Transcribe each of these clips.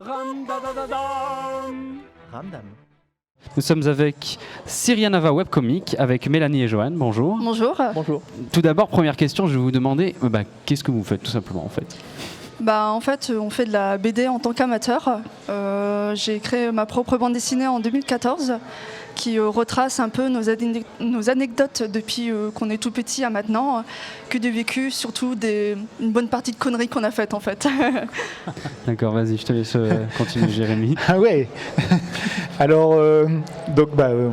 Ramdam. Nous sommes avec Syrianava Webcomic, avec Mélanie et Joanne. Bonjour. Bonjour. Bonjour. Tout d'abord, première question, je vais vous demander qu'est-ce que vous faites tout simplement en fait. En fait, on fait de la BD en tant qu'amateur. J'ai créé ma propre bande dessinée en 2014 qui retrace un peu nos anecdotes depuis qu'on est tout petit à maintenant, que du vécu, surtout une bonne partie de conneries qu'on a faites en fait. D'accord, vas-y, je te laisse continuer, Jérémy. Ah ouais. Alors,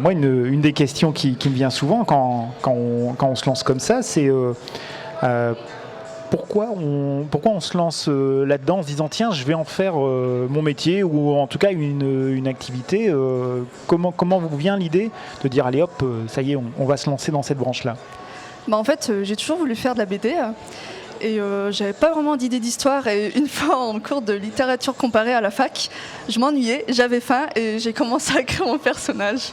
moi, une des questions qui me vient souvent quand on se lance comme ça, c'est pourquoi on se lance là-dedans en se disant tiens, je vais en faire mon métier ou en tout cas une activité. Comment vous vient l'idée de dire allez hop, ça y est, on va se lancer dans cette branche-là? En fait, j'ai toujours voulu faire de la BD. Et j'avais pas vraiment d'idée d'histoire, et une fois en cours de littérature comparée à la fac, je m'ennuyais, j'avais faim et j'ai commencé à créer mon personnage.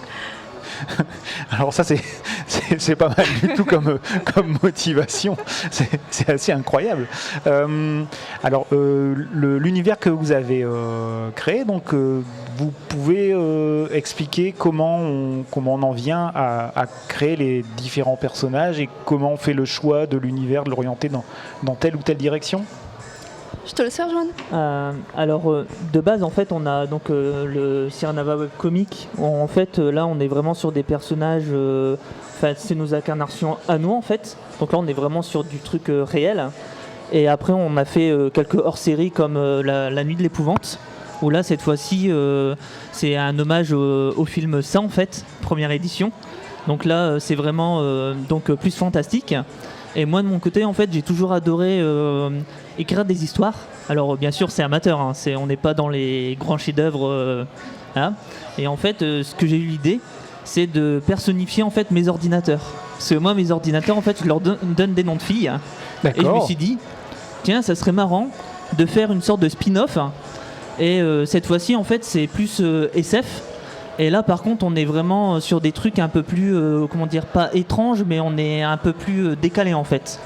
Alors ça c'est pas mal du tout comme motivation, c'est assez incroyable. L'univers que vous avez créé, donc vous pouvez expliquer comment on en vient à créer les différents personnages et comment on fait le choix de l'univers, de l'orienter dans telle ou telle direction? Je te laisse faire, Joanne. De base, en fait, on a donc le Syrianava Webcomic. En fait, là, on est vraiment sur des personnages. C'est nos incarnations à nous, en fait. Donc là, on est vraiment sur du truc réel. Et après, on a fait quelques hors-séries comme la Nuit de l'épouvante, où là, cette fois-ci, c'est un hommage au film Ça, en fait, première édition. Donc là, c'est vraiment plus fantastique. Et moi, de mon côté, en fait, j'ai toujours adoré écrire des histoires. Alors, bien sûr, c'est amateur, hein, on n'est pas dans les grands chefs-d'œuvre. Et en fait, ce que j'ai eu l'idée, c'est de personnifier en fait mes ordinateurs. Parce que moi, mes ordinateurs, en fait, je leur donne des noms de filles. D'accord. Et je me suis dit, tiens, ça serait marrant de faire une sorte de spin-off. Et cette fois-ci, en fait, c'est plus SF. Et là, par contre, on est vraiment sur des trucs un peu plus, pas étranges, mais on est un peu plus décalé en fait.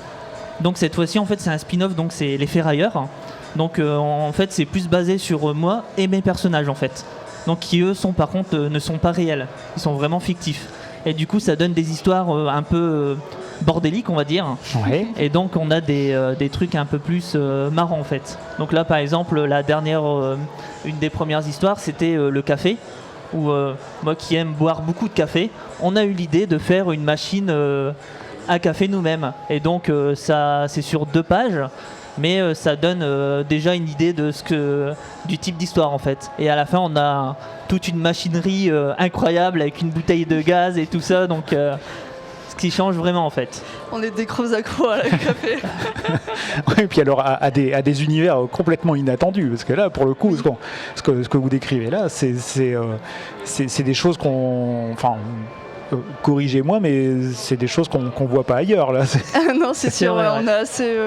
Donc cette fois-ci, en fait, c'est un spin-off, donc c'est Les Ferrailleurs. Donc en fait, c'est plus basé sur moi et mes personnages en fait. Donc qui eux sont par contre ne sont pas réels, ils sont vraiment fictifs. Et du coup, ça donne des histoires un peu bordéliques, on va dire. Ouais. Et donc on a des trucs un peu plus marrants en fait. Donc là, par exemple, la dernière, une des premières histoires, c'était le café. Où moi qui aime boire beaucoup de café, on a eu l'idée de faire une machine à café nous-mêmes. Et donc ça, c'est sur 2 pages, mais ça donne déjà une idée du type d'histoire en fait. Et à la fin, on a toute une machinerie incroyable avec une bouteille de gaz et tout ça, donc ce qui change vraiment en fait. On est des gros accros à la café. Oui, et puis alors à des univers complètement inattendus, parce que là, pour le coup, ce que vous décrivez là, c'est des choses corrigez-moi, mais c'est des choses qu'on voit pas ailleurs là. Non, c'est sûr, vrai, on a assez.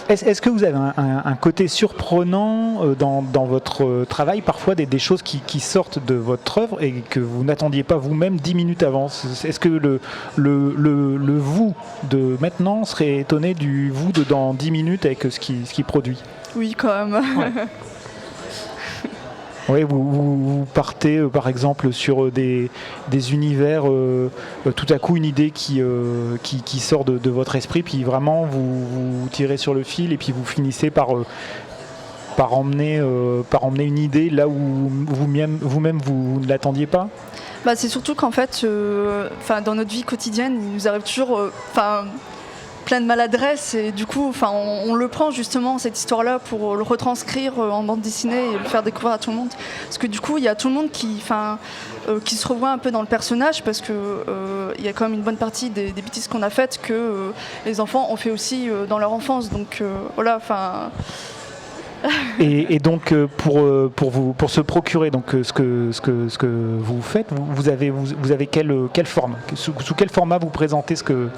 Est-ce que vous avez un côté surprenant dans votre travail, parfois des choses qui sortent de votre œuvre et que vous n'attendiez pas vous-même 10 minutes avant? Est-ce que le vous de maintenant serait étonné du vous de dans 10 minutes avec ce qui produit? Oui, quand même. Ouais. Oui, vous partez par exemple sur des univers, tout à coup une idée qui sort de votre esprit, puis vraiment vous tirez sur le fil et puis vous finissez par emmener une idée là où vous-même vous ne l'attendiez pas. C'est surtout qu'en fait, dans notre vie quotidienne, il nous arrive toujours plein de maladresses, et du coup on le prend justement cette histoire-là pour le retranscrire en bande dessinée et le faire découvrir à tout le monde, parce que du coup il y a tout le monde qui se revoit un peu dans le personnage, parce que il y a quand même une bonne partie des bêtises qu'on a faites que les enfants ont fait aussi dans leur enfance, donc voilà. Et donc pour se procurer donc ce que vous faites, vous avez quelle forme, sous quel format vous présentez ce que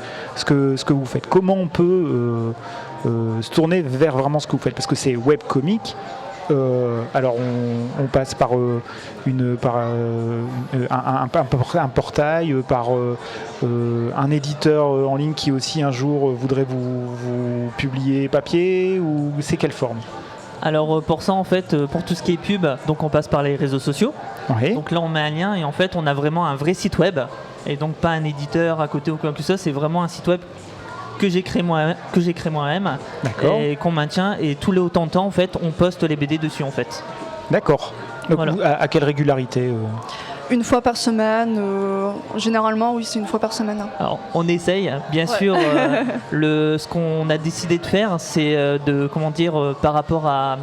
vous faites? Comment on peut se tourner vers vraiment ce que vous faites, parce que c'est webcomic. Alors on passe par un portail, par un éditeur en ligne qui aussi un jour voudrait vous publier papier, ou c'est quelle forme? Alors pour ça en fait, pour tout ce qui est pub, donc on passe par les réseaux sociaux. Oui. Donc là on met un lien et en fait on a vraiment un vrai site web et donc pas un éditeur à côté ou quoi que ce soit, c'est vraiment un site web que j'ai créé moi-même D'accord. et qu'on maintient et tous les autant de temps en fait on poste les BD dessus en fait. D'accord. Donc, Voilà. à quelle régularité Une fois par semaine, généralement oui c'est une fois par semaine. Alors on essaye, bien Ouais. sûr. Ce qu'on a décidé de faire, c'est par rapport à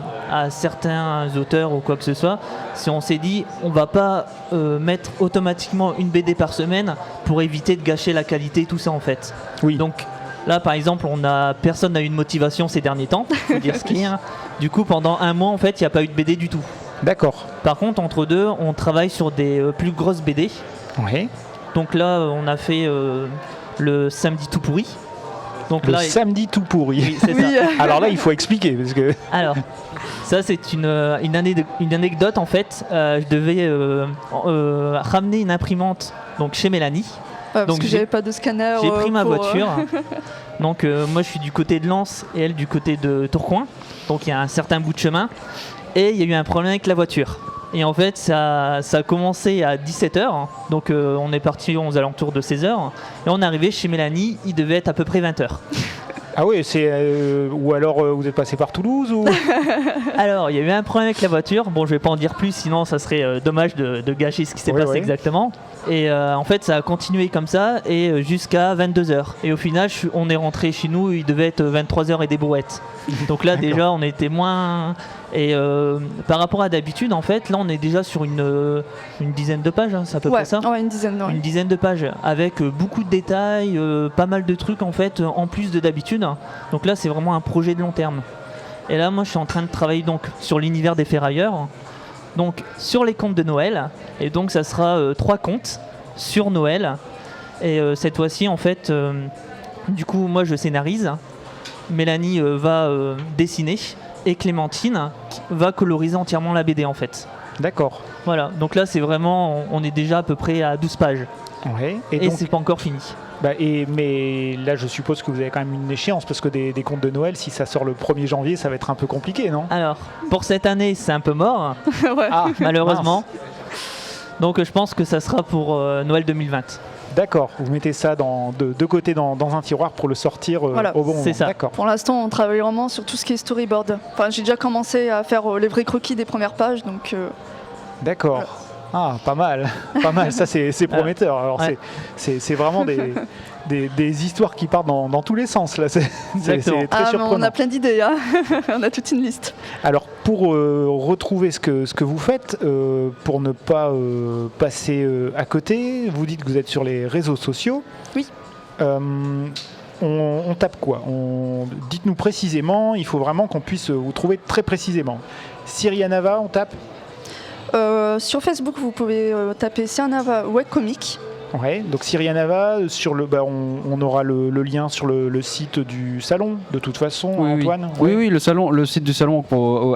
certains auteurs ou quoi que ce soit, si on s'est dit, on va pas mettre automatiquement une BD par semaine pour éviter de gâcher la qualité, tout ça en fait. Oui. Donc là, par exemple, personne n'a eu de motivation ces derniers temps, faut dire ce qu'il y a. Du coup, pendant un mois, en fait, il n'y a pas eu de BD du tout. D'accord. Par contre, entre deux, on travaille sur des plus grosses BD. Oui. Donc là, on a fait le samedi tout pourri. Donc Le là, samedi tout pourri. oui, c'est Oui, ça. Alors là, il faut expliquer parce que. Alors, ça c'est une anecdote en fait. Je devais ramener une imprimante donc chez Mélanie. parce Donc que j'ai- j'avais pas de scanner. J'ai pris ma pour, voiture. Donc moi je suis du côté de Lens et elle du côté de Tourcoing. Donc il y a un certain bout de chemin. Et il y a eu un problème avec la voiture. Et en fait ça a commencé à 17h. Donc on est parti aux alentours de 16h. Et on est arrivé chez Mélanie, il devait être à peu près 20h. Ah oui, c'est ou alors vous êtes passé par Toulouse ou. Alors, il y a eu un problème avec la voiture. Bon, je vais pas en dire plus, sinon ça serait dommage de gâcher ce qui s'est Oui, passé oui. exactement. Et en fait, ça a continué comme ça et jusqu'à 22h. Et au final, on est rentré chez nous, il devait être 23h et des brouettes. Donc là, D'accord. déjà, on était moins. Et par rapport à d'habitude, en fait, là, on est déjà sur une dizaine de pages, hein, c'est à peu Ouais, près ça. ouais, une dizaine. Ouais. Une dizaine de pages avec beaucoup de détails, pas mal de trucs en fait en plus de d'habitude. Donc là c'est vraiment un projet de long terme. Et là moi je suis en train de travailler donc sur l'univers des ferrailleurs, donc sur les contes de Noël. Et donc ça sera 3 contes sur Noël. Et cette fois-ci en fait, du coup moi je scénarise, Mélanie va dessiner et Clémentine va coloriser entièrement la BD en fait. D'accord. Voilà, donc là c'est vraiment, on est déjà à peu près à 12 pages. Ouais. Et donc, c'est pas encore fini. mais là, je suppose que vous avez quand même une échéance parce que des contes de Noël, si ça sort le 1er janvier, ça va être un peu compliqué, non? Alors, pour cette année, c'est un peu mort, Ouais. Ah, malheureusement. mince. Donc je pense que ça sera pour Noël 2020. D'accord. Vous mettez ça de côté dans un tiroir pour le sortir Voilà, au bon moment. c'est ça. D'accord. Pour l'instant, on travaille vraiment sur tout ce qui est storyboard. Enfin, j'ai déjà commencé à faire les vrais croquis des premières pages, donc D'accord. Voilà. Ah, pas mal. Pas mal. Ça, c'est prometteur. Alors, Ouais. c'est vraiment des histoires qui partent dans tous les sens. Là, c'est Exactement. très mais surprenant. on a plein d'idées. Hein. On a toute une liste. Alors pour retrouver ce que vous faites, pour ne pas passer à côté, vous dites que vous êtes sur les réseaux sociaux. Oui. On tape quoi? Dites-nous précisément, il faut vraiment qu'on puisse vous trouver très précisément. Syrianava, on tape? Sur Facebook, vous pouvez taper Syrianava webcomic. Ouais, donc Syrianava, sur on aura le lien sur le site du salon, de toute façon, Oui, oui. Antoine. Oui, Ouais. oui, le site du salon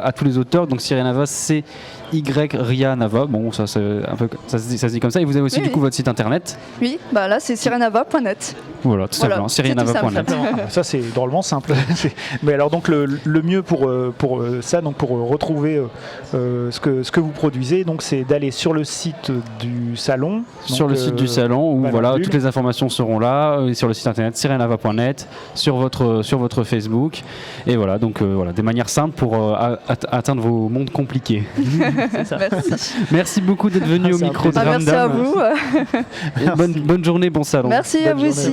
à tous les auteurs. Donc Syrianava, c'est Y-Ria-Nava. Bon, ça, ça se dit comme ça. Et vous avez aussi Oui, du coup oui. votre site internet. Oui, bah là, c'est syrianava.net. Voilà, tout Voilà, simplement. c'est tout Syrianava.net. simple. Ah, ça c'est drôlement simple. Mais alors donc le mieux pour ça, donc pour retrouver ce que vous produisez, donc c'est d'aller sur le site du salon. Sur Donc, le site du salon où Ballon voilà, Bulle. toutes les informations seront là, et sur le site internet syrianava.net, sur votre Facebook. Et voilà, donc voilà, des manières simples pour atteindre vos mondes compliqués. C'est ça. Merci. Merci beaucoup d'être venu Ah, au c'est un micro de plaisir. Ah, merci à Ramdam. vous. Et bonne journée, bon salon. Merci à Bonne vous journée. aussi.